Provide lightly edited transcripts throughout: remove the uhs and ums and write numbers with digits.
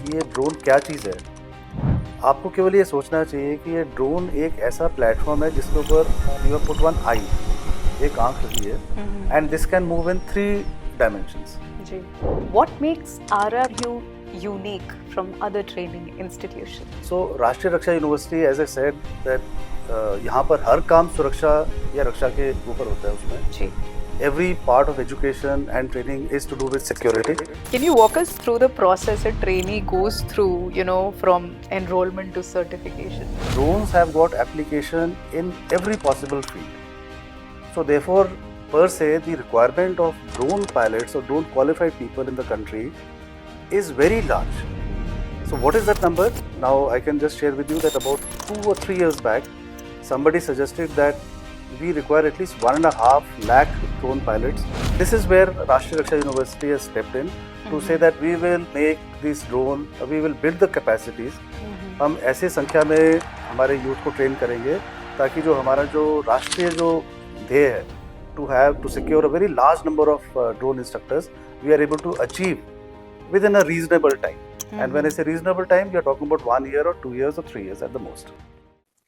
कि ये ड्रोन क्या चीज़ है, आपको केवल ये सोचना चाहिए कि ये ड्रोन एक ऐसा प्लेटफॉर्म है जिसके ऊपर you have put one eye, एक आंख लगी है, and this can move in 3 dimensions. जी. What makes RRU unique from other training institutions? So Rashtriya Raksha university, as I said that, यहाँ पर हर काम सुरक्षा या रक्षा के ऊपर होता है. उसमें जी. every part of education and training is to do with security. Can you walk us through the process a trainee goes through, from enrollment to certification? Drones have got application in every possible field. So therefore, per se, the requirement of drone pilots or drone qualified people in the country is very large. So what is that number? Now I can just share with you that about 2 or 3 years back, somebody suggested that we require at least 1.5 lakh drone pilots. This is where Rashtriya Raksha University has stepped in to say that we will make this drone, we will build the capacities. हम ऐसे संख्या में हमारे youth को train करेंगे ताकि जो हमारा जो राष्ट्रीय जो ध्येय है, to secure a very large number of drone instructors, we are able to achieve within a reasonable time. And when I say reasonable time, we are talking about 1 year or 2 years or 3 years at the most.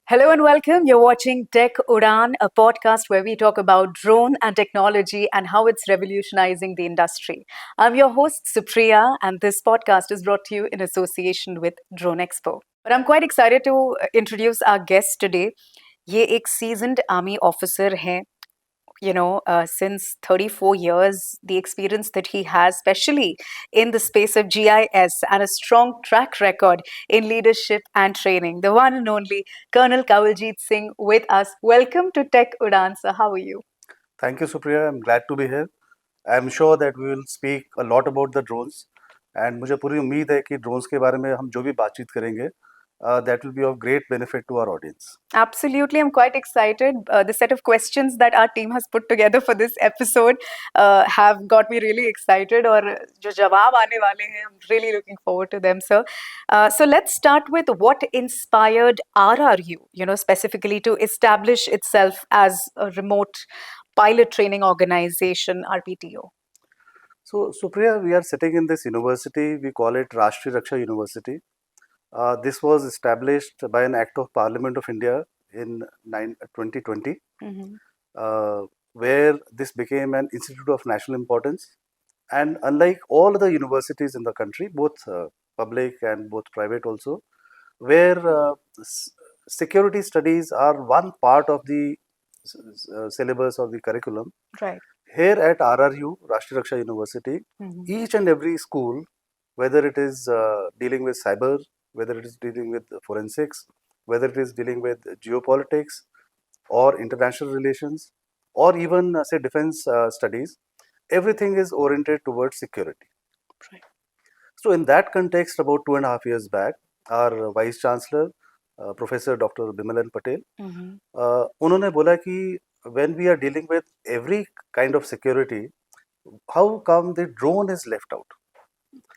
Hello and welcome. You're watching Tech Udan, a podcast where we talk about drone and technology and how it's revolutionizing the industry. I'm your host, Supriya, and this podcast is brought to you in association with Drone Expo. But I'm quite excited to introduce our guest today. ये एक seasoned army officer हैं. Since 34 years, the experience that he has, especially in the space of GIS, and a strong track record in leadership and training. The one and only Colonel Kawaljeet Singh with us. Welcome to Tech Udan, sir. How are you? Thank you, Supriya. I'm glad to be here. I'm sure that we will speak a lot about the drones. And मुझे पूरी उम्मीद है कि drones के बारे में हम जो भी बातचीत करेंगे, that will be of great benefit to our audience. Absolutely, I'm quite excited. The set of questions that our team has put together for this episode have got me really excited. और जो जवाब आने वाले हैं, I'm really looking forward to them, sir. So let's start with what inspired RRU, specifically to establish itself as a remote pilot training organization, RPTO. So, Supriya, we are sitting in this university. We call it Rashtriya Raksha University. This was established by an Act of Parliament of India in 2020, where this became an institute of national importance. And unlike all the universities in the country, both public and both private also, where security studies are one part of the syllabus or the curriculum. Right. Here at RRU, Rashtriya Raksha University, each and every school, whether it is dealing with cyber, whether it is dealing with forensics, whether it is dealing with geopolitics or international relations, or even say defense studies, everything is oriented towards security. Right. So in that context, about 2.5 years back, our Vice Chancellor, Professor Dr. Bimalan Patel, उन्होंने बोला कि when we are dealing with every kind of security, how come the drone is left out?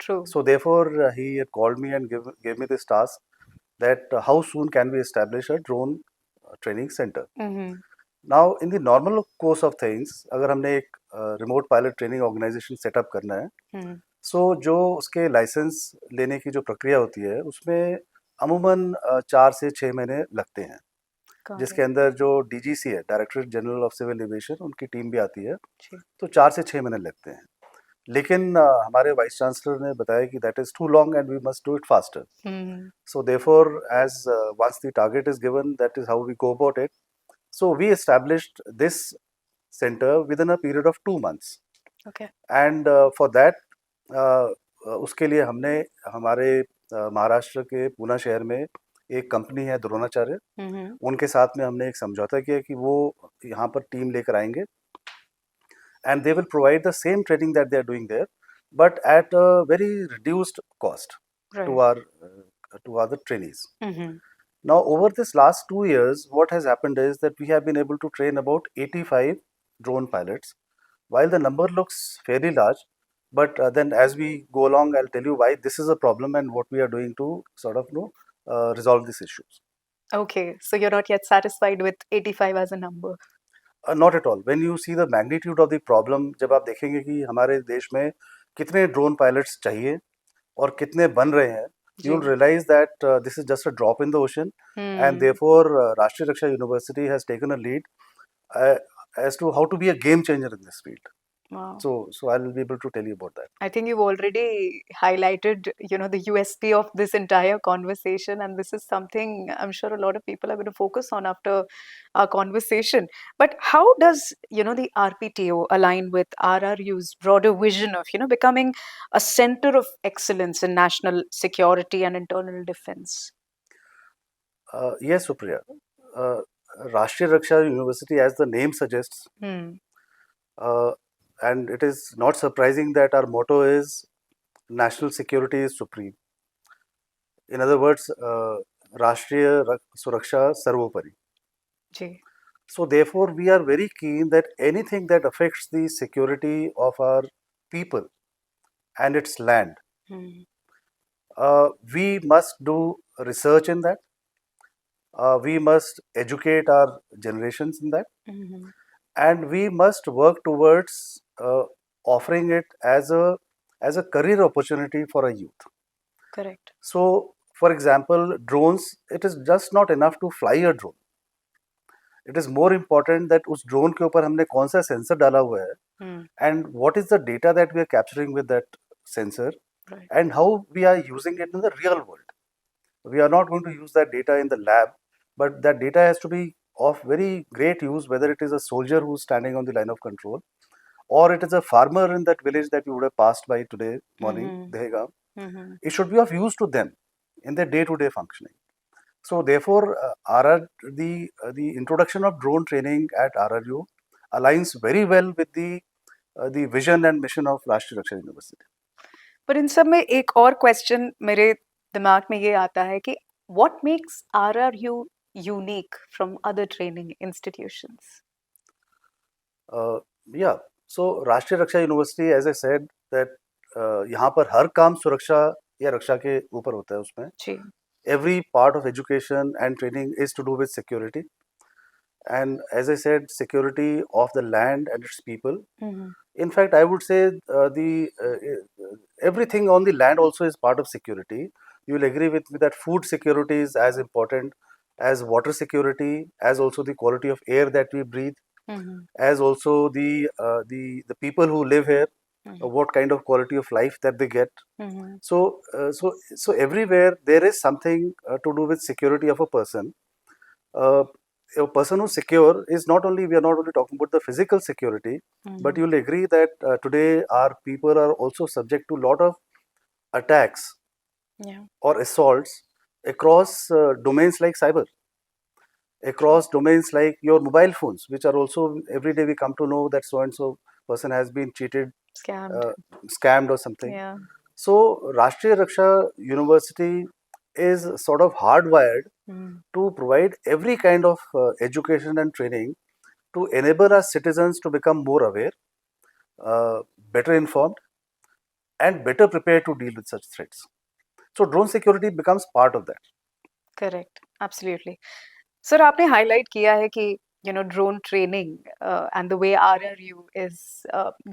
True. So therefore, he had called me and gave me this task that how soon can we establish a drone training center? Now, in the normal course of things, अगर हमने एक remote pilot training organization set up करना है, so जो उसके licence लेने की जो प्रक्रिया होती है, उसमें अमूमन 4 से 6 महीने लगते हैं, जिसके अंदर जो DGC है, directorate general of civil aviation, उनकी टीम भी आती है, तो 4 से 6 महीने लगते हैं. लेकिन हमारे वाइस चांसलर ने बताया कि that is too long and we must do it faster. So therefore as once the target is given, that is how we go about it. So we established this centre within a period of 2 months. And for that उसके लिए हमने हमारे महाराष्ट्र के पुणे शहर में एक company है द्रोणाचार्य, उनके साथ में हमने एक समझौता किया कि वो यहाँ पर टीम लेकर आएंगे and they will provide the same training that they are doing there, but at a very reduced cost to our trainees. Now, over this last 2 years, what has happened is that we have been able to train about 85 drone pilots. While the number looks fairly large, but then as we go along, I'll tell you why this is a problem and what we are doing to sort of resolve these issues. Okay, so you're not yet satisfied with 85 as a number. Not at all. When you see the magnitude of the problem, जब आप देखेंगे कि हमारे देश में कितने drone pilots चाहिए, और कितने बन रहे हैं, you will ji realize that this is just a drop in the ocean, and therefore Rashtriya Raksha University has taken a lead uh, as to how to be a game changer in this field. wow. So I will be able to tell you about that. I think you've already highlighted, the USP of this entire conversation, and this is something I'm sure a lot of people are going to focus on after our conversation. But how does, the RPTO align with RRU's broader vision of, becoming a center of excellence in national security and internal defense? Yes, Supriya. Uh, Rashtriya Raksha University, as the name suggests, Hmm. uh, and it is not surprising that our motto is national security is supreme. In other words, Rashtriya Suraksha Sarvopari. Ji. So therefore, we are very keen that anything that affects the security of our people and its land, Hmm. we must do research in that. We must educate our generations in that, Mhm. and we must work towards offering it as a career opportunity for a youth. Correct. So, for example, drones. It is just not enough to fly a drone. It is more important that उस drone के ऊपर हमने कौन सा sensor डाला हुआ है, Hmm. and what is the data that we are capturing with that sensor, Right. and how we are using it in the real world. We are not going to use that data in the lab, but that data has to be of very great use, whether it is a soldier who's standing on the line of control, or it is a farmer in that village that you would have passed by today morning, Mhm. Dehegam. Mhm. It should be of use to them in their day-to-day functioning. So therefore, the introduction of drone training at RRU aligns very well with the vision and mission of Rashtriya Raksha University. पर इन सब में एक और question मेरे दिमाग में ये आता है कि what makes RRU unique from other training institutions? Yeah, so Rashtriya Raksha University, as I said, that यहाँ पर हर काम सुरक्षा या रक्षा के ऊपर होता है उसमें. जी. Every part of education and training is to do with security. And as I said, security of the land and its people. Mhm. In fact, I would say the everything on the land also is part of security. You will agree with me that food security is as important as water security, as also the quality of air that we breathe, Mhm. as also the people who live here, Mhm. what kind of quality of life that they get. Mhm. So everywhere there is something to do with security of a person. Uh, a person who's secure is not only, we are not only talking about the physical security, but Mhm. you'll agree that today our people are also subject to a lot of attacks Yeah. or assaults across domains like cyber, across domains like your mobile phones, which are also every day we come to know that so and so person has been cheated, Scammed. uh, scammed or something. Yeah. So Rashtriya Raksha University is sort of hardwired Mhm. to provide every kind of education and training to enable our citizens to become more aware, better informed, and better prepared to deal with such threats. So drone security becomes part of that. Correct. Absolutely. Sir आपने highlight किया है कि drone training and the way RRU is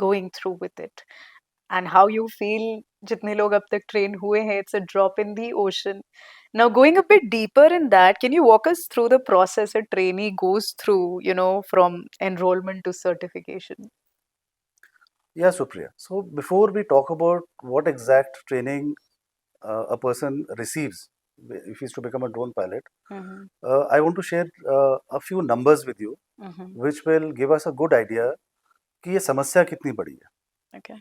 going through with it and how you feel जितने लोग अब तक train हुए हैं, it's a drop in the ocean. Now going a bit deeper in that, can you walk us through the process a trainee goes through, from enrollment to certification? Yeah, Supriya. So before we talk about what exact training a person receives if he's to become a drone pilot, Mm-hmm. I want to share a few numbers with you, Mm-hmm. which will give us a good idea कि ये समस्या कितनी बड़ी है. Okay.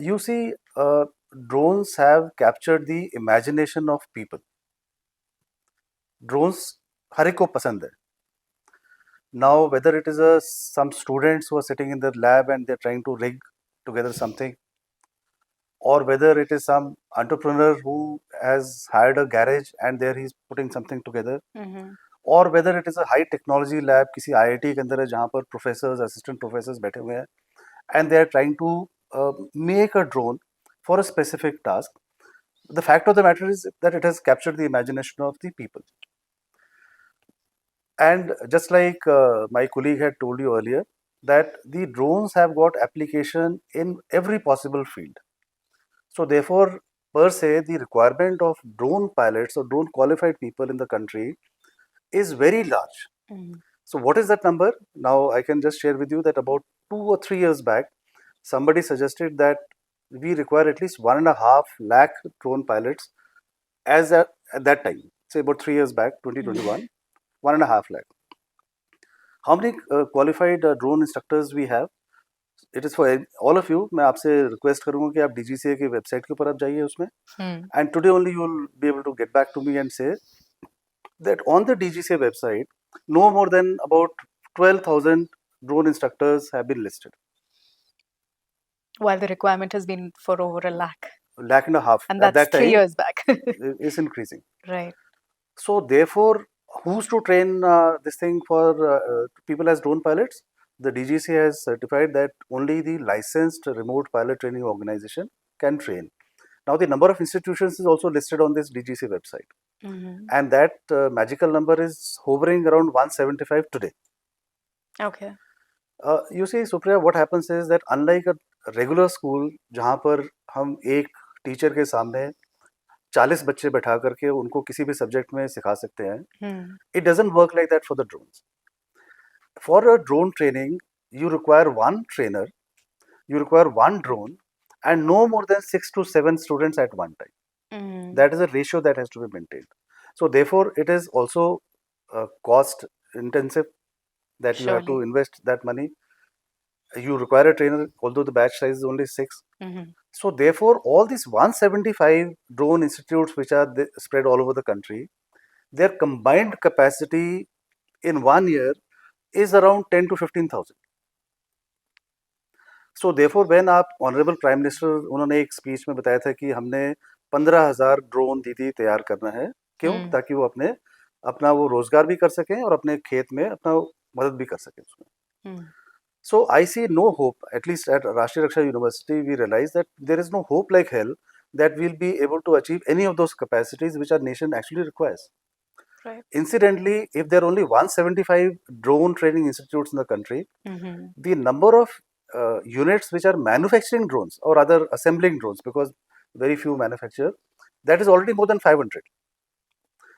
You see, drones have captured the imagination of people. Drones हर एक को पसंद है. Now, whether it is some students who are sitting in their lab and they're trying to rig together something, or whether it is some entrepreneur who has hired a garage and there he's putting something together, Mm-hmm. or whether it is a high technology lab किसी IIT के अंदर है जहाँ पर professors, assistant professors बैठे हुए हैं and they are trying to make a drone for a specific task. The fact of the matter is that it has captured the imagination of the people. And just like my colleague had told you earlier, that the drones have got application in every possible field. So therefore, per se, the requirement of drone pilots or drone qualified people in the country is very large. So what is that number? Now I can just share with you that about 2 or 3 years back, somebody suggested that we require at least 1.5 lakh drone pilots at that time. Say about 3 years back, 2021, 1.5 lakh. How many qualified drone instructors we have? It is for all of you. मैं आपसे request करूँगा कि आप DGCA की website के ऊपर आप जाइए उसमें. And today only you will be able to get back to me and say that on the DGCA website, no more than about 12,000 drone instructors have been listed. While the requirement has been for over a lakh. Lakh and a half. And at that's that 3 time, years back. is increasing. Right. So therefore, who's to train this thing for people as drone pilots? The DGCA has certified that only the licensed remote pilot training organization can train. Now the number of institutions is also listed on this DGCA website. And that magical number is hovering around 175 today. Okay. You see, Supriya, what happens is that unlike a regular school, जहाँ पर हम एक teacher के सामने 40 बच्चे बैठा करके उनको किसी भी सब्जेक्ट में सिखा सकते हैं, it doesn't work like that for the drones. For a drone training, you require one trainer, you require one drone, and no more than 6 to 7 students at one time. That is a ratio that has to be maintained. So therefore, it is also cost intensive that you have to invest that money. You require a trainer, although the batch size is only 6. So therefore, all these 175 drone institutes which are spread all over the country, their combined capacity in 1 year is around 10 to 15,000. So therefore, when आप honourable prime minister उन्होंने एक speech में बताया था कि हमने 15,000 drone दीदी तैयार करना है, क्यों? ताकि वो अपना वो रोजगार भी कर सकें और अपने खेत में अपना मदद भी कर सकें उसमें. So I see no hope, at least at Rashtriya Raksha University, we realize that there is no hope like hell that we'll be able to achieve any of those capacities which our nation actually requires. Right. Incidentally, if there are only 175 drone training institutes in the country, the number of units which are manufacturing drones or rather assembling drones, because very few manufacture, that is already more than 500.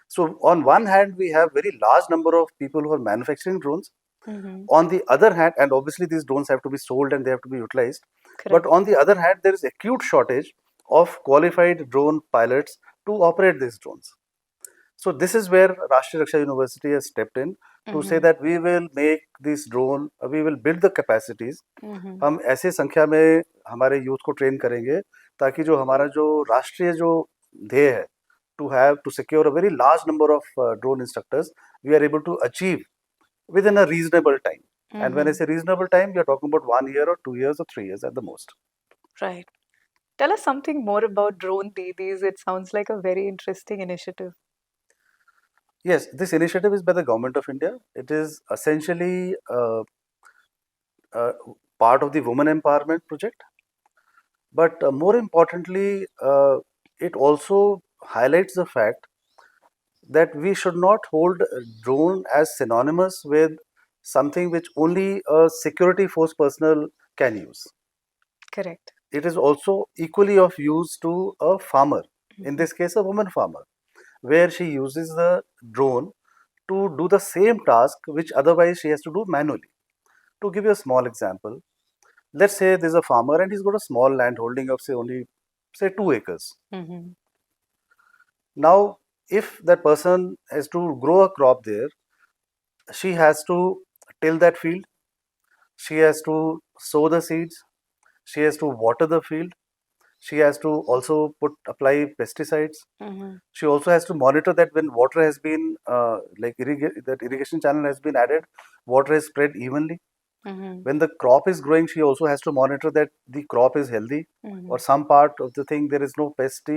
So on one hand, we have very large number of people who are manufacturing drones. On the other hand, and obviously these drones have to be sold and they have to be utilized. Correct. But on the other hand, there is acute shortage of qualified drone pilots to operate these drones. So this is where Rashtriya Raksha University has stepped in to say that we will make this drone, we will build the capacities. हम ऐसे संख्या में हमारे youth को train करेंगे ताकि जो हमारा जो राष्ट्रीय जो ध्येय है to secure a very large number of drone instructors, we are able to achieve within a reasonable time. And when I say reasonable time, we are talking about 1 year or 2 years or 3 years at the most. Right. Tell us something more about Drone Didis. It sounds like a very interesting initiative. Yes, this initiative is by the Government of India. It is essentially part of the Women Empowerment Project. But more importantly, it also highlights the fact that we should not hold drone as synonymous with something which only a security force personnel can use. Correct. It is also equally of use to a farmer, in this case a woman farmer, where she uses the drone to do the same task which otherwise she has to do manually. To give you a small example, let's say there's a farmer and he's got a small land holding of say 2 acres. Now, if that person has to grow a crop there, she has to till that field, she has to sow the seeds, she has to water the field, she has to also apply pesticides. She also has to monitor that when water has been that irrigation channel has been added, water is spread evenly. When the crop is growing, she also has to monitor that the crop is healthy, or some part of the thing there is no pest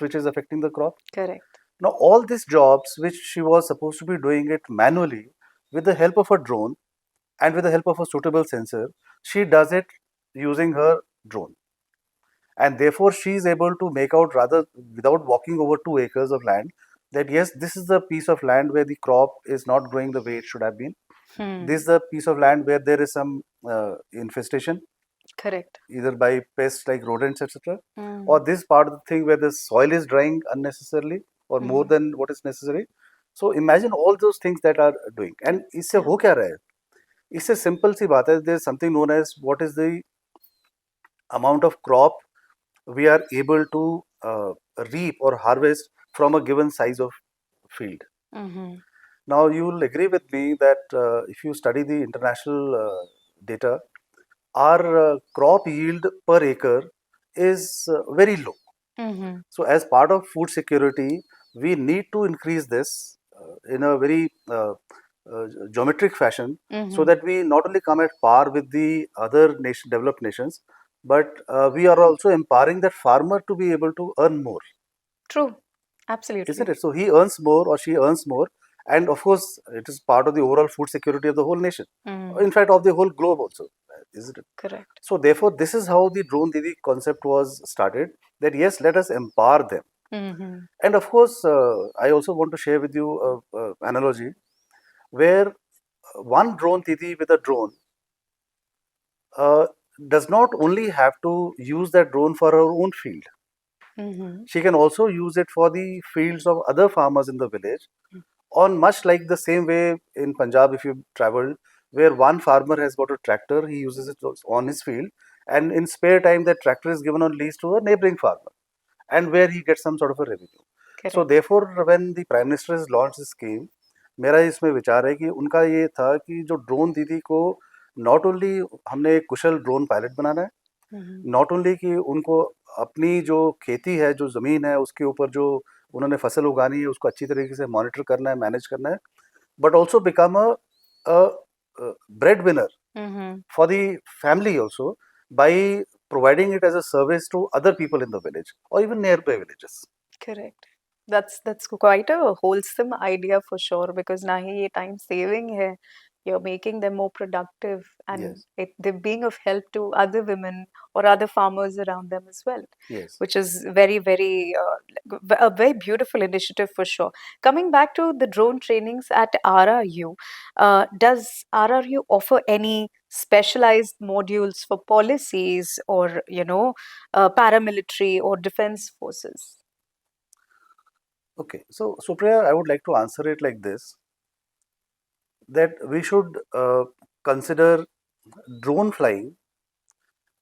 which is affecting the crop. Correct. Now all these jobs which she was supposed to be doing it manually, with the help of a drone and with the help of a suitable sensor, she does it using her drone. And therefore she is able to make out, rather without walking over 2 acres of land, that yes, this is the piece of land where the crop is not growing the way it should have been. This is the piece of land where there is some infestation. Correct. either by pests like rodents, etc., Mm. or this part of the thing where the soil is drying unnecessarily or more Mhm. than what is necessary. So imagine all those things that are doing. And इससे हो क्या रहा है? इससे simple सी बात है. There is something known as what is the amount of crop we are able to reap or harvest from a given size of field. Mhm. Now you will agree with me that if you study the international data, our crop yield per acre is very low. Mhm. So as part of food security, we need to increase this in a very geometric fashion, so Mhm. that we not only come at par with the other developed nations, but we are also empowering that farmer to be able to earn more, True. Absolutely. isn't it? So he earns more or she earns more, and of course, it is part of the overall food security of the whole nation, Mm. in fact, of the whole globe also, isn't it? Correct. So therefore, this is how the drone Didi concept was started. That yes, let us empower them. Mhm. And of course, I also want to share with you a analogy where one drone Didi with a drone uh, does not only have to use that drone for her own field. Mhm. She can also use it for the fields of other farmers in the village. On much like the same way in Punjab, if you traveled, where one farmer has got a tractor, he uses it on his field, and in spare time, that tractor is given on lease to a neighboring farmer, and where he gets some sort of a revenue. So Correct. therefore, when the Prime Minister has launched this scheme, मेरा इसमें विचार है कि उनका ये था कि जो ड्रोन दीदी को नॉट ओनली हमने एक कुशल ड्रोन पायलट बनाना है, Mhm. नॉट ओनली कि उनको अपनी जो खेती है, जो ज़मीन है, उसके ऊपर जो उन्होंने फसल उगानी है, उसको अच्छी तरीके से मॉनिटर करना है, मैनेज करना है, but also become a breadwinner Mhm. for the family also by providing it as a service to other people in the village or even nearby villages. Correct. That's quite a wholesome idea for sure because ना ही ये time saving है. You're making them more productive and Yes, they're being of help to other women or other farmers around them as well, yes. which is very a very beautiful initiative for sure. Coming back to the drone trainings at RRU, does RRU offer any specialized modules for policies or paramilitary or defense forces? Okay, so Supriya, I would like to answer it like this, that we should consider drone flying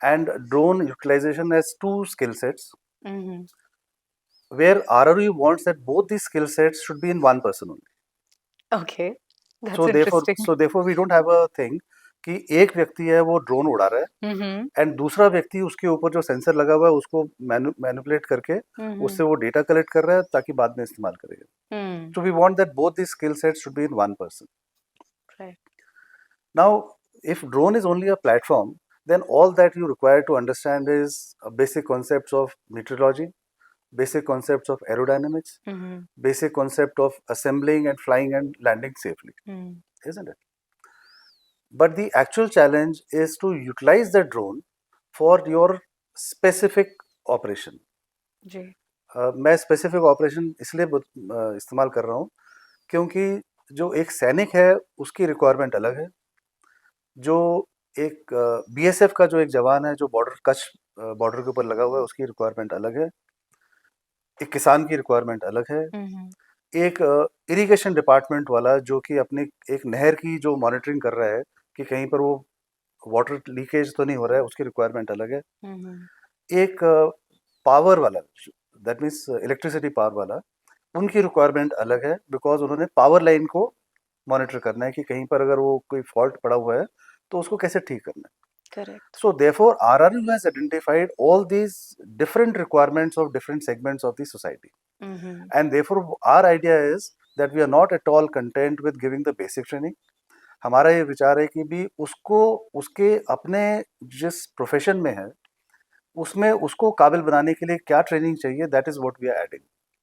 and drone utilization as two skill sets, Mm-hmm. where RRU wants that both these skill sets should be in one person only. Okay, that's So therefore, interesting. so therefore we don't have a thing कि एक व्यक्ति है वो drone उड़ा रहा है Mm-hmm. And दूसरा व्यक्ति उसके ऊपर जो सेंसर लगा हुआ है उसको मैनिपुलेट करके Mm-hmm. उससे वो डेटा कलेक्ट कर रहा है ताकि बाद में इस्तेमाल करेगा. Mm. So we want that both these skill sets should be in one person. Right. Now, if drone is only a platform, then all that you require to understand is basic concepts of meteorology, basic concepts of aerodynamics, Mm-hmm. basic concept of assembling and flying and landing safely, Mm. isn't it? But the actual challenge is to utilize the drone for your specific operation. जी. मैं specific operation इसलिए इस्तेमाल कर रहा हूँ क्योंकि जो एक सैनिक है उसकी रिक्वायरमेंट अलग है, जो एक बीएसएफ का जो एक जवान है जो बॉर्डर कच्छ बॉर्डर के ऊपर लगा हुआ है उसकी रिक्वायरमेंट अलग है, एक किसान की रिक्वायरमेंट अलग है, Mm-hmm. एक इरिगेशन डिपार्टमेंट वाला जो कि अपनी एक नहर की जो मॉनिटरिंग कर रहा है कि कहीं पर वो वाटर लीकेज तो नहीं हो रहा है, उसकी रिक्वायरमेंट अलग है, Mm-hmm. एक पावर वाला दैट मीन्स इलेक्ट्रिसिटी पावर वाला उनकी रिक्वायरमेंट अलग है बिकॉज उन्होंने पावर लाइन को मॉनिटर करना है कि कहीं पर अगर वो कोई फॉल्ट पड़ा हुआ है तो उसको कैसे ठीक करना है. Correct. So therefore RRU has identified all these different requirements of different segments of the society, Mm-hmm. and therefore our idea is that we are not at all content with giving the basic training. हमारा ये विचार है कि भी उसको उसके अपने जिस प्रोफेशन में है उसमें उसको काबिल बनाने के लिए क्या ट्रेनिंग चाहिए, that is what we are adding.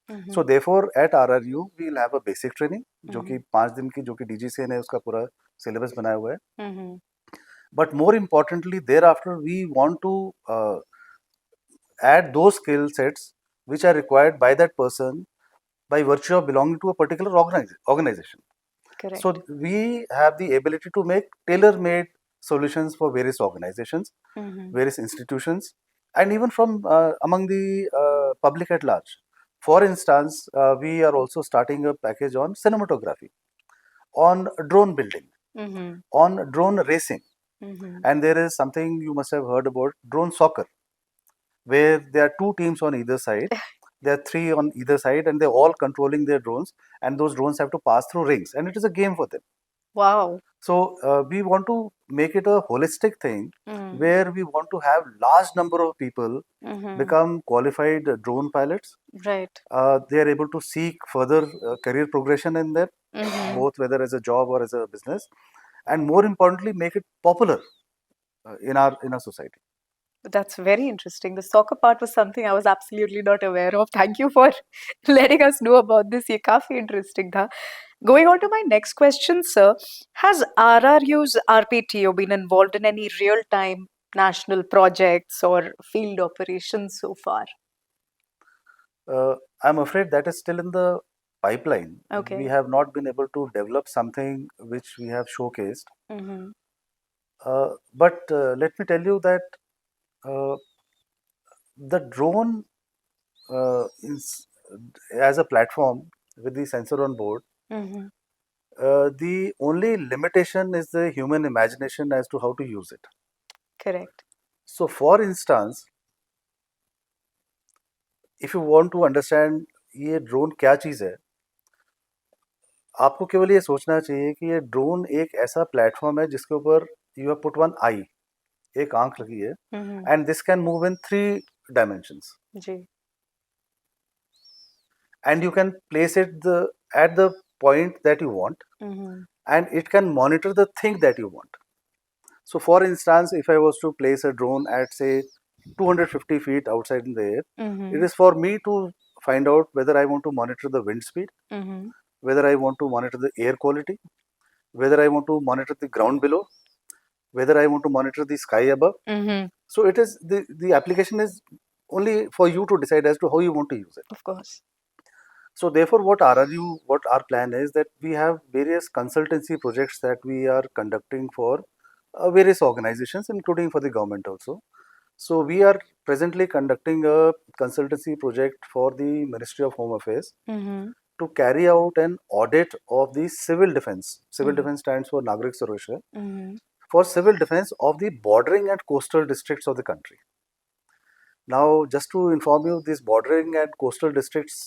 Mm-hmm. So therefore at RRU we will have a basic training जो कि Mm-hmm. 5 दिन की, जो कि डीजीसीए ने उसका पूरा सिलेबस बनाया हुआ है. Mm-hmm. But more importantly, thereafter, we want to add those skill sets which are required by that person by virtue of belonging to a particular organization. Correct. So we have the ability to make tailor-made solutions for various organizations, Mm-hmm. various institutions, and even from among the public at large. For instance, we are also starting a package on cinematography, on drone building, Mm-hmm. on drone racing, Mm-hmm. and there is something you must have heard about drone soccer, where there are two teams on either side. There are three on either side, and they're all controlling their drones, and those drones have to pass through rings, and it is a game for them. Wow. So we want to make it a holistic thing Mm. where we want to have large number of people Mm-hmm. become qualified drone pilots. Right. They are able to seek further career progression in them, Mm-hmm. both whether as a job or as a business, and more importantly, make it popular in our society. That's very interesting. The soccer part was something I was absolutely not aware of. Thank you for letting us know about this. ये काफी interesting था. Going on to my next question, sir, has RRU's RPTO been involved in any real-time national projects or field operations so far? I'm afraid that is still in the pipeline. Okay. We have not been able to develop something which we have showcased. Mm-hmm. But let me tell you that uh, the drone is as a platform with the sensor on board. Mm-hmm. The only limitation is the human imagination as to how to use it. Correct. So, for instance, if you want to understand ये drone क्या चीज़ है, आपको केवल ये सोचना चाहिए कि ये ड्रोन एक ऐसा प्लेटफॉर्म है जिसके ऊपर you have put one eye, एक आंख लगी है, Mm-hmm. And this can move in 3 dimensions, जी. and you can place it at the point that you want, Mm-hmm. and it can monitor the thing that you want. So, for instance, if I was to place a drone at say 250 feet outside in the air, Mm-hmm. it is for me to find out whether I want to monitor the wind speed, Mm-hmm. whether I want to monitor the air quality, whether I want to monitor the ground below, whether I want to monitor the sky above. Mm-hmm. So it is the application is only for you to decide as to how you want to use it. Of course. So therefore, what our plan is that we have various consultancy projects that we are conducting for various organizations, including for the government also. So we are presently conducting a consultancy project for the Ministry of Home Affairs Mm-hmm. to carry out an audit of the civil defense. Civil Mhm. defense stands for Nagrik Sureksha, Mm-hmm. for civil defense of the bordering and coastal districts of the country. Now, just to inform you, these bordering and coastal districts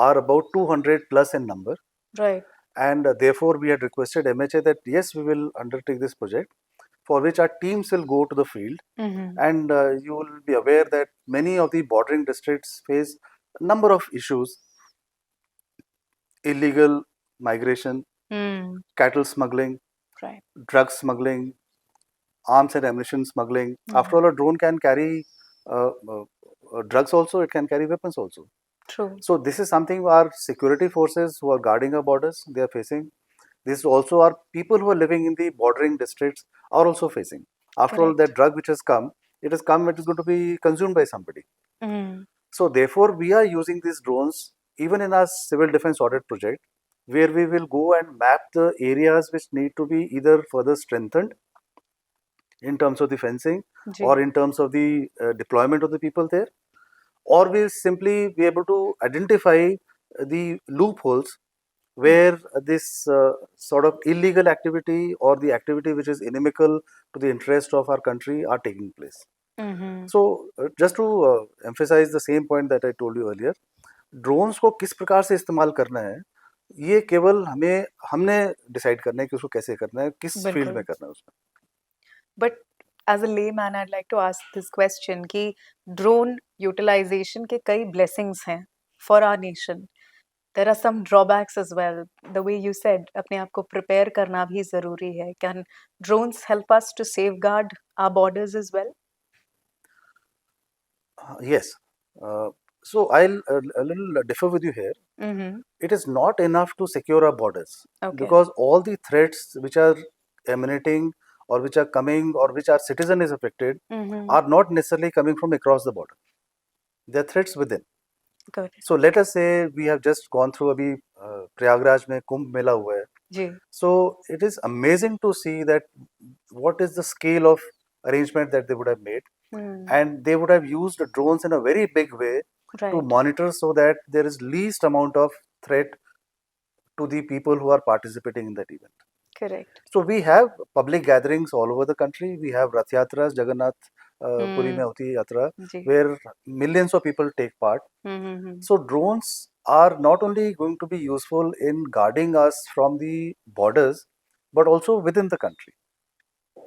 are about 200 plus in number, Right. and therefore we had requested MHA that yes, we will undertake this project, for which our teams will go to the field, Mm-hmm. and you will be aware that many of the bordering districts face a number of issues: illegal migration, Mm. cattle smuggling, Right. drug smuggling, arms and ammunition smuggling. After Mm-hmm. all, a drone can carry drugs also, it can carry weapons also. True. So this is something our security forces who are guarding our borders, they are facing. This is also our people who are living in the bordering districts are also facing. After all, Correct. that drug which has come, it is going to be consumed by somebody. Mm. So therefore, we are using these drones even in our civil defense audit project, where we will go and map the areas which need to be either further strengthened in terms of the fencing जी. or in terms of the deployment of the people there, or we'll simply be able to identify the loopholes where this sort of illegal activity or the activity which is inimical to the interest of our country are taking place. Mm-hmm. So just to emphasize the same point that I told you earlier, drones को किस प्रकार से इस्तेमाल करना है, ये केवल हमने डिसाइड करना है कि उसको कैसे करना है, किस फील्ड बिल्कुल. में करना है उसमें. But as a layman, I'd like to ask this question कि drone utilization के कई blessings हैं for our nation. There are some drawbacks as well. The way you said, अपने आप को prepare करना भी ज़रूरी है. Can drones help us to safeguard our borders as well? Yes. So I'll a little differ with you here. Mm-hmm. It is not enough to secure our borders, Okay. because all the threats which are emanating or which are coming or which our citizen is affected Mm-hmm. are not necessarily coming from across the border. They are threats within. Good. So let us say we have just gone through अभी प्रयागराज में कुंभ मेला हुआ है. जी. So it is amazing to see that what is the scale of arrangement that they would have made, and they would have used drones in a very big way to Right. monitor so that there is least amount of threat to the people who are participating in that event. Correct. So we have public gatherings all over the country. We have Rath Yatras, Jagannath Puri mein hoti hai yatra, जी. where millions of people take part. Mm-hmm. So drones are not only going to be useful in guarding us from the borders, but also within the country.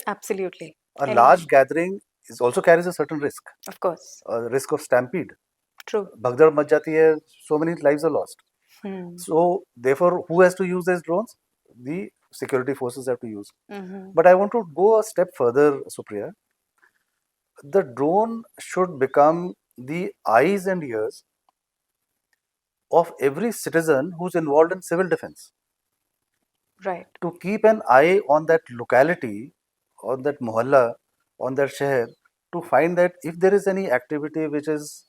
Absolutely. A And large gathering is also carries a certain risk, of course. a risk of stampede. True. Bhagdad much जाती है, so many lives are lost. Hmm. So therefore, who has to use these drones? The security forces have to use. Mm-hmm. But I want to go a step further, Supriya. The drone should become the eyes and ears of every citizen who's involved in civil defense. Right. To keep an eye on that locality, on that mohalla, on that sheher, to find that if there is any activity which is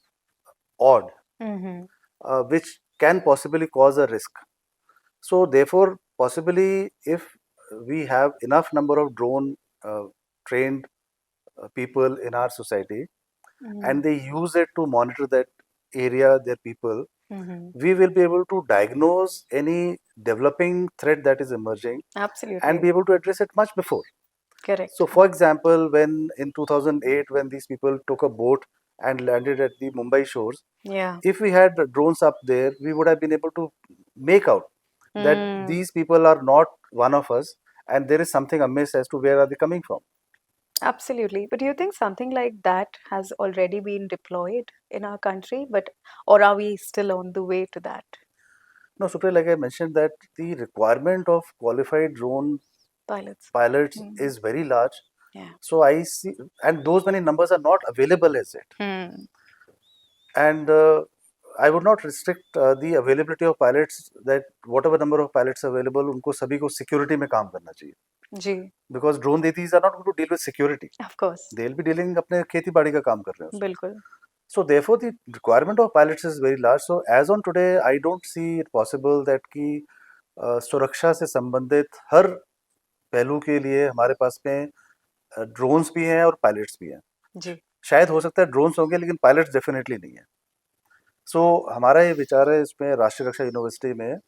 odd, Mm-hmm. which can possibly cause a risk. So therefore, possibly if we have enough number of drone trained people in our society, and they use it to monitor that area, their people, Mm-hmm. we will be able to diagnose any developing threat that is emerging Absolutely. and be able to address it much before. Correct. So, for example, when in 2008, when these people took a boat and landed at the Mumbai shores, Yeah. if we had drones up there, we would have been able to make out that these people are not one of us, and there is something amiss as to where are they coming from. Absolutely. But do you think something like that has already been deployed in our country? Or are we still on the way to that? No, Supriya, like I mentioned, that the requirement of qualified drone Pilots. pilots is very large. Yeah. So I see, and those many numbers are not available as yet. And I would not restrict the availability of pilots, that whatever number of pilots available, उनको सभी को security में काम करना चाहिए. जी. Because drone deities are not going to deal with security. Of course. They'll be dealing अपने खेती बाड़ी का काम कर रहे हैं उसमें. बिल्कुल. So therefore the requirement of pilots is very large. So as on today, I don't see it possible that कि सुरक्षा से संबंधित हर पहलू के लिए हमारे पास में ड्रोन्स भी हैं और पायलट्स भी हैं. जी. शायद हो सकता है ड्रोन्स होंगे लेकिन पायलट्स डेफिनेटली नहीं है. सो हमारा ये विचार है इसमें राष्ट्रीय रक्षा यूनिवर्सिटी में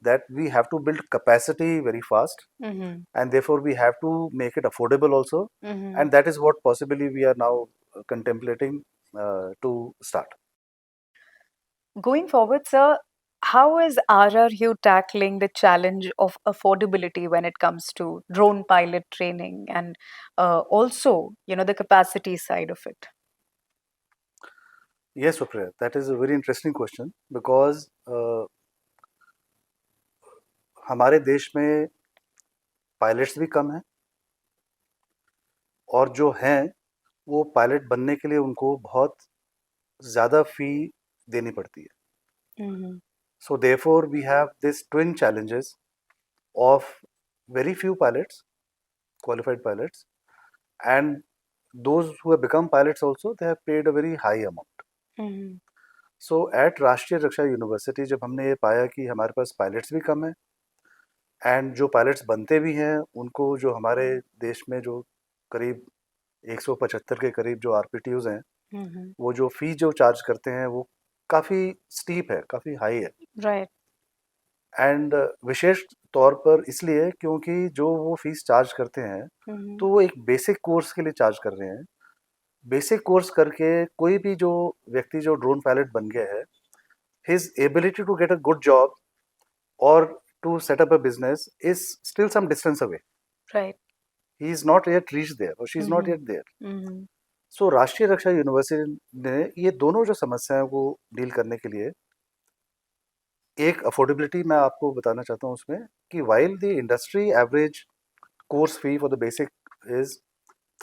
that we have to build capacity very fast, and therefore we have to make it affordable also, and that is what possibly we are now contemplating to start. Going forward, sir, how is RRU tackling the challenge of affordability when it comes to drone pilot training and also, the capacity side of it? Yes, Supriya, that is a very interesting question because हमारे देश में pilots भी कम हैं और जो हैं वो pilot बनने के लिए उनको बहुत ज़्यादा फ़ी देनी पड़ती है. So therefore we have these twin challenges of very few pilots, qualified pilots, and those who have become pilots also, they have paid a very high amount. So at राष्ट्रीय रक्षा यूनिवर्सिटी जब हमने ये पाया कि हमारे पास पायलट्स भी कम हैं and जो पायलट्स बनते भी हैं उनको जो हमारे देश में जो करीब 175 के करीब जो आरपीटीयूज हैं, वो जो फी जो चार्ज करते हैं वो काफ़ी स्टीप है, काफ़ी हाई है. राइट. एंड विशेष तौर पर इसलिए क्योंकि जो वो फीस चार्ज करते हैं तो वो एक बेसिक कोर्स के लिए चार्ज कर रहे हैं. बेसिक कोर्स करके कोई भी जो व्यक्ति जो ड्रोन पायलट बन गया है, his ability to get a good job और to set up a business is still some distance away. Right. He is not yet reached there or she is not yet there. So राष्ट्रीय Raksha university ने ये दोनों जो समस्याओं को deal करने के लिए एक अफोर्डेबिलिटी मैं आपको बताना चाहता हूँ उसमें कि while the industry average course fee for the basic is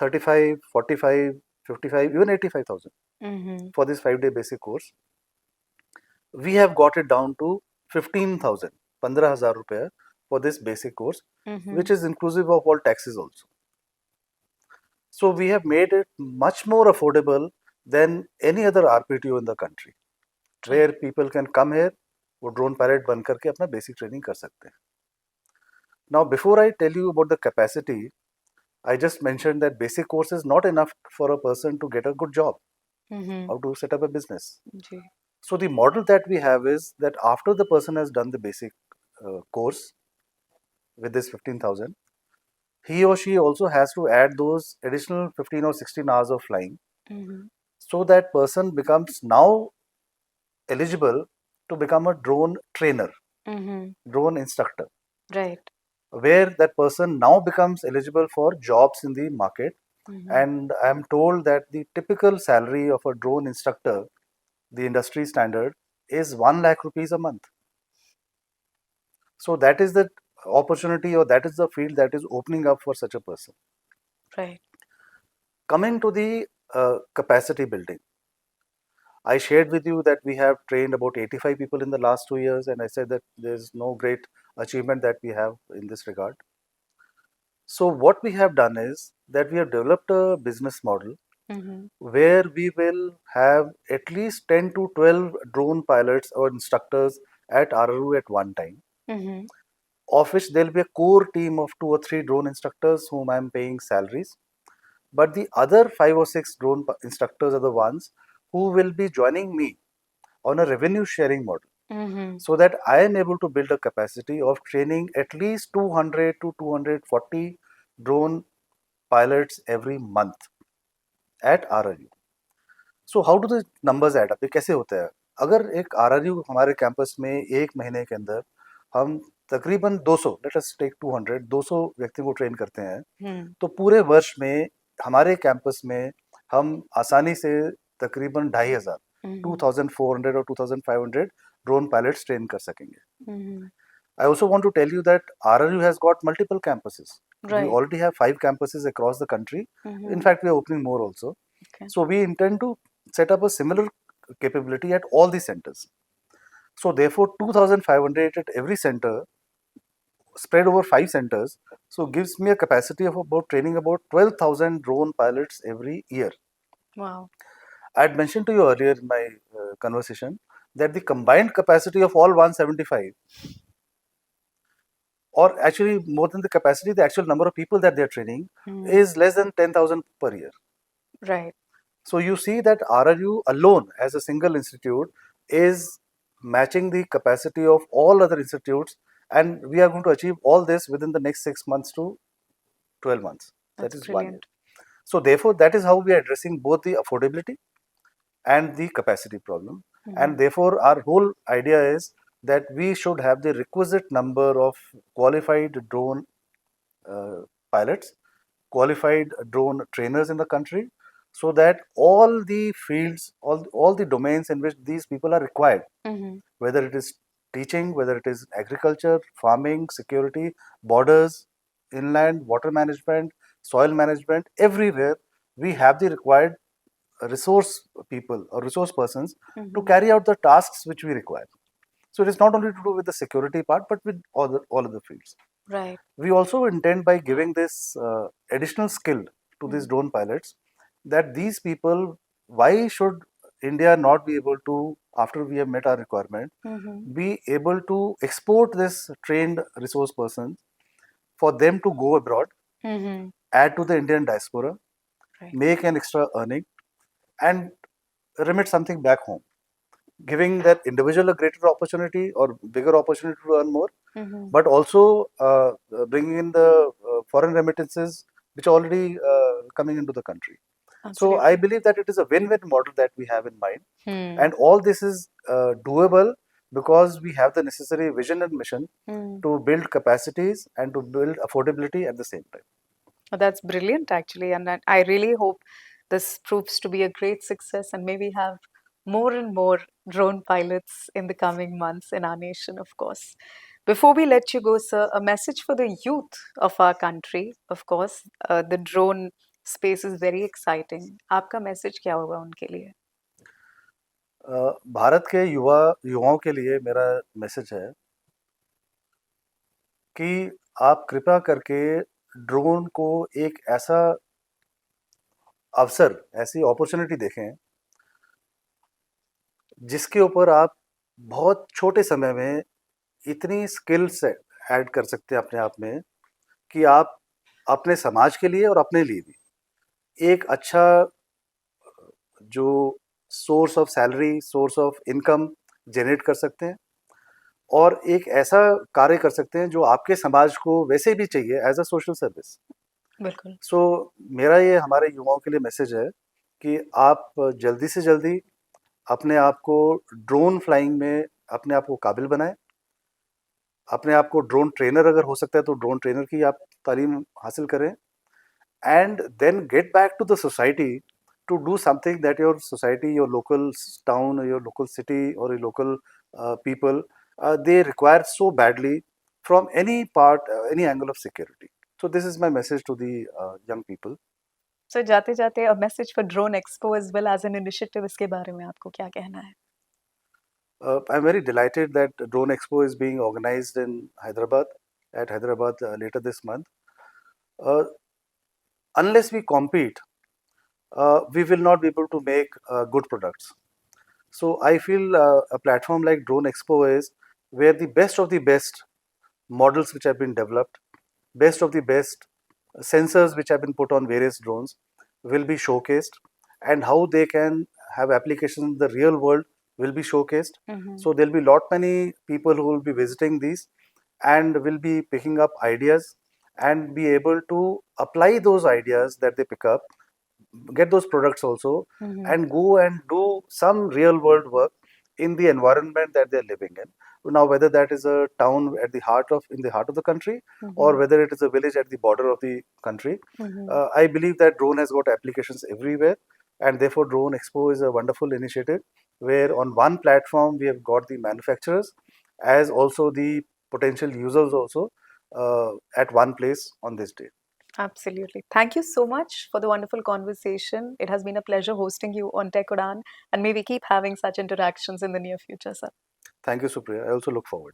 35, 45, 55, even 85,000 for this 5-day basic course, we have got it down to 15,000. 15,000 रुपया for this basic course, which is inclusive of all taxes also. So we have made it much more affordable than any other RPTO in the country, where people can come here, वो drone pilot बन करके अपना basic training कर सकते हैं. Now before I tell you about the capacity, I just mentioned that basic course is not enough for a person to get a good job, how to set up a business. Ji. So the model that we have is that after the person has done the basic course with this 15,000, he or she also has to add those additional 15 or 16 hours of flying, so that person becomes now eligible to become a drone trainer, drone instructor, Right. where that person now becomes eligible for jobs in the market. And I am told that the typical salary of a drone instructor, the industry standard, is 1 lakh rupees a month. So that is the opportunity, or that is the field that is opening up for such a person. Right. Coming to the capacity building, I shared with you that we have trained about 85 people in the last 2 years, and I said that there's no great achievement that we have in this regard. So what we have done is that we have developed a business model where we will have at least 10 to 12 drone pilots or instructors at RRU at one time, of which there will be a core team of 2 or 3 drone instructors whom I am paying salaries. But the other 5 or 6 drone instructors are the ones who will be joining me on a revenue sharing model, so that I am able to build a capacity of training at least 200 to 240 drone pilots every month at RRU. So how do the numbers add up? ये कैसे होता है? अगर एक RRU हमारे campus में एक महीने के अंदर हम तकरीबन 200, लेट अस टेक 200, 200 व्यक्ति को ट्रेन करते हैं, तो पूरे वर्ष में हमारे कैंपस में हम आसानी से तकरीबन 2,500, 2,400 or 2,500 ड्रोन पायलट्स ट्रेन कर सकेंगे. I also want to tell you that RRU has got multiple campuses. We Right. already have 5 campuses across the country. In fact, we are opening more also. Okay. So we intend to set up a similar capability at all the centers. So therefore, 2,500 at every center, spread over 5 centers, so gives me a capacity of about training about 12,000 drone pilots every year. Wow. I had mentioned to you earlier in my conversation that the combined capacity of all 175, or actually more than the capacity, the actual number of people that they are training is less than 10,000 per year. Right. So you see that RRU alone as a single institute is matching the capacity of all other institutes, and we are going to achieve all this within the next 6 months to 12 months. That's That is 1 year. brilliant. So therefore, that is how we are addressing both the affordability and the capacity problem. And therefore, our whole idea is that we should have the requisite number of qualified drone pilots, qualified drone trainers in the country, so that all the fields, all the domains in which these people are required, whether it is teaching, whether it is agriculture, farming, security, borders, inland, water management, soil management, everywhere we have the required resource people or resource persons to carry out the tasks which we require. So it is not only to do with the security part, but with all other fields. Right. We also intend, by giving this additional skill to these drone pilots, that these people, why should India not be able to, after we have met our requirement, be able to export this trained resource persons for them to go abroad, add to the Indian diaspora, Right. make an extra earning, and remit something back home, giving that individual a greater opportunity or bigger opportunity to earn more, but also bringing in the foreign remittances which are already coming into the country. So I believe that it is a win-win model that we have in mind, and all this is doable because we have the necessary vision and mission to build capacities and to build affordability at the same time. Oh, that's brilliant, actually. And I really hope this proves to be a great success and maybe have more and more drone pilots in the coming months in our nation, of course. Before we let you go, sir, a message for the youth of our country. Of course, the drone space is very exciting. आपका message क्या होगा उनके लिए? भारत के युवाओं के लिए मेरा मैसेज है कि आप कृपया करके ड्रोन को एक ऐसा अवसर, ऐसी अपॉर्चुनिटी देखें जिसके ऊपर आप बहुत छोटे समय में इतनी स्किल्स ऐड कर सकते हैं अपने आप में कि आप अपने समाज के लिए और अपने लिए भी एक अच्छा जो source of salary, source of income generate कर सकते हैं और एक ऐसा कार्य कर सकते हैं जो आपके समाज को वैसे भी चाहिए एज अ सोशल सर्विस। बिल्कुल। सो मेरा ये हमारे युवाओं के लिए मैसेज है कि आप जल्दी से जल्दी अपने आप को ड्रोन फ्लाइंग में अपने आप को काबिल बनाएं। अपने आप को ड्रोन ट्रेनर अगर हो सकता है तो ड्रोन ट्रेनर की आप तालीम हासिल करें and then get back to the society to do something that your society, your local town, or your local city, or your local people they require so badly from any part, any angle of security. So this is my message to the young people. So जाते-जाते a message for drone expo as well as an initiative, इसके बारे में आपको क्या कहना है? I'm very delighted that Drone Expo is being organized in Hyderabad, at Hyderabad later this month. Uh, unless we compete, we will not be able to make good products. So I feel a platform like Drone Expo is where the best of the best models which have been developed, best of the best sensors which have been put on various drones will be showcased, and how they can have applications in the real world will be showcased. So there'll be lot many people who will be visiting these and will be picking up ideas and be able to apply those ideas that they pick up, get those products also, and go and do some real world work in the environment that they're living in. Now whether that is a town at the heart of in the heart of the country, or whether it is a village at the border of the country, I believe that drone has got applications everywhere, and therefore Drone Expo is a wonderful initiative where on one platform we have got the manufacturers as also the potential users also at one place on this day. Absolutely. Thank you so much for the wonderful conversation. It has been a pleasure hosting you on Tech Udan, and may we keep having such interactions in the near future, sir. Thank you, Supriya. I also look forward.